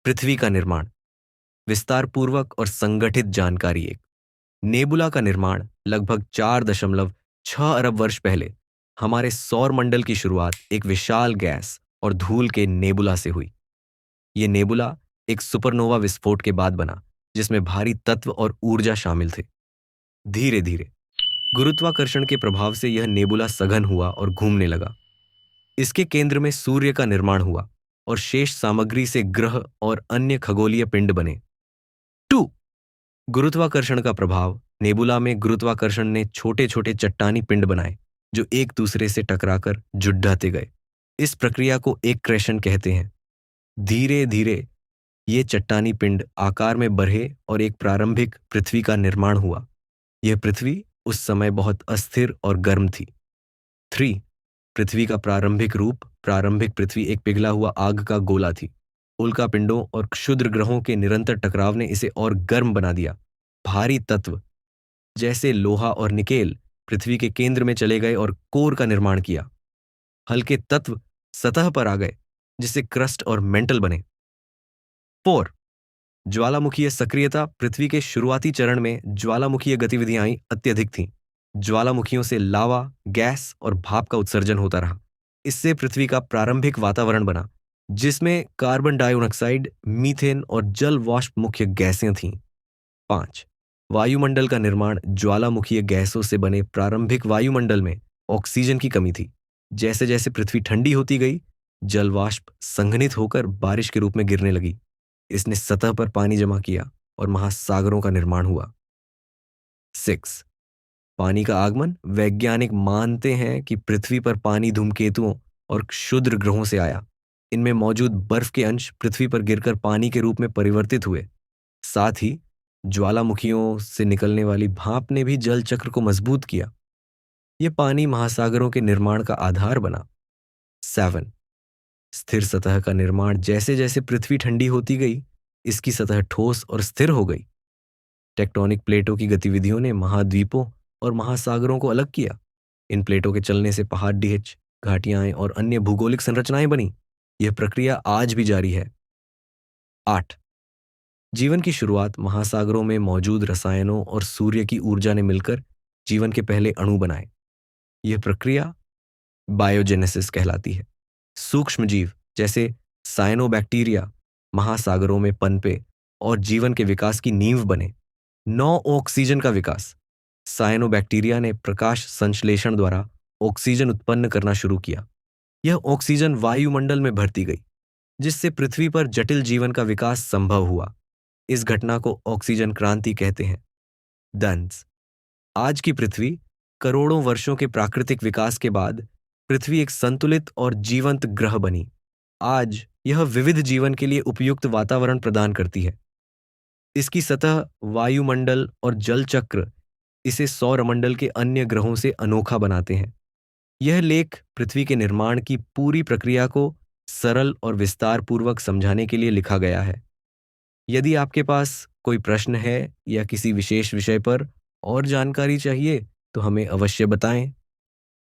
पृथ्वी का निर्माण, विस्तारपूर्वक और संगठित जानकारी। एक नेबुला का निर्माण लगभग 4.6 अरब वर्ष पहले हमारे सौर मंडल की शुरुआत एक विशाल गैस और धूल के नेबुला से हुई। ये नेबुला एक सुपरनोवा विस्फोट के बाद बना, जिसमें भारी तत्व और ऊर्जा शामिल थे। धीरे धीरे गुरुत्वाकर्षण के प्रभाव से यह नेबुला सघन हुआ और घूमने लगा। इसके केंद्र में सूर्य का निर्माण हुआ और शेष सामग्री से ग्रह और अन्य खगोलीय पिंड बने। 2. गुरुत्वाकर्षण का प्रभाव। नेबुला में गुरुत्वाकर्षण ने छोटे छोटे चट्टानी पिंड बनाए जो एक दूसरे से टकराकर जुड़ गए। इस प्रक्रिया को एक क्रेशन कहते हैं। धीरे धीरे ये चट्टानी पिंड आकार में बढ़े और एक प्रारंभिक पृथ्वी का निर्माण हुआ। यह पृथ्वी उस समय बहुत अस्थिर और गर्म थी। 3. पृथ्वी का प्रारंभिक रूप। प्रारंभिक पृथ्वी एक पिघला हुआ आग का गोला थी। उल्का पिंडों और क्षुद्र ग्रहों के निरंतर टकराव ने इसे और गर्म बना दिया। भारी तत्व जैसे लोहा और निकेल पृथ्वी के केंद्र में चले गए और कोर का निर्माण किया। हल्के तत्व सतह पर आ गए, जिससे क्रस्ट और मेंटल बने। 4. ज्वालामुखीय सक्रियता। पृथ्वी के शुरुआती चरण में ज्वालामुखीय गतिविधियां अत्यधिक थीं। ज्वालामुखियों से लावा, गैस और भाप का उत्सर्जन होता रहा। इससे पृथ्वी का प्रारंभिक वातावरण बना, जिसमें कार्बन डाइऑक्साइड, मीथेन और जल वाष्प मुख्य गैसें थीं। 5. वायुमंडल का निर्माण। ज्वालामुखीय गैसों से बने प्रारंभिक वायुमंडल में ऑक्सीजन की कमी थी। जैसे जैसे पृथ्वी ठंडी होती गई, जल वाष्प संघनित होकर बारिश के रूप में गिरने लगी। इसने सतह पर पानी जमा किया और महासागरों का निर्माण हुआ। 6. पानी का आगमन। वैज्ञानिक मानते हैं कि पृथ्वी पर पानी धूमकेतुओं और क्षुद्र ग्रहों से आया। इनमें मौजूद बर्फ के अंश पृथ्वी पर गिरकर पानी के रूप में परिवर्तित हुए। साथ ही ज्वालामुखियों से निकलने वाली भाप ने भी जल चक्र को मजबूत किया। यह पानी महासागरों के निर्माण का आधार बना। 7. स्थिर सतह का निर्माण। जैसे जैसे पृथ्वी ठंडी होती गई, इसकी सतह ठोस और स्थिर हो गई। टेक्टोनिक प्लेटों की गतिविधियों ने महाद्वीपों और महासागरों को अलग किया। इन प्लेटों के चलने से पहाड़, डीह, घाटियां और अन्य भूगोलिक संरचनाएं बनी। यह प्रक्रिया आज भी जारी है। 8. जीवन की शुरुआत। महासागरों में मौजूद रसायनों और सूर्य की ऊर्जा ने मिलकर जीवन के पहले अणु बनाए। यह प्रक्रिया बायोजेनेसिस कहलाती है। सूक्ष्म जीव जैसे साइनोबैक्टीरिया महासागरों में पनपे और जीवन के विकास की नींव बने। 9. ऑक्सीजन का विकास। साइनोबैक्टीरिया ने प्रकाश संश्लेषण द्वारा ऑक्सीजन उत्पन्न करना शुरू किया। यह ऑक्सीजन वायुमंडल में भरती गई, जिससे पृथ्वी पर जटिल जीवन का विकास संभव हुआ। इस घटना को ऑक्सीजन क्रांति कहते हैं। दंस। आज की पृथ्वी करोड़ों वर्षों के प्राकृतिक विकास के बाद पृथ्वी एक संतुलित और जीवंत ग्रह बनी। आज यह विविध जीवन के लिए उपयुक्त वातावरण प्रदान करती है। इसकी सतह, वायुमंडल और जल चक्र इसे सौरमंडल के अन्य ग्रहों से अनोखा बनाते हैं। यह लेख पृथ्वी के निर्माण की पूरी प्रक्रिया को सरल और विस्तारपूर्वक समझाने के लिए लिखा गया है। यदि आपके पास कोई प्रश्न है या किसी विशेष विषय पर और जानकारी चाहिए, तो हमें अवश्य बताएं।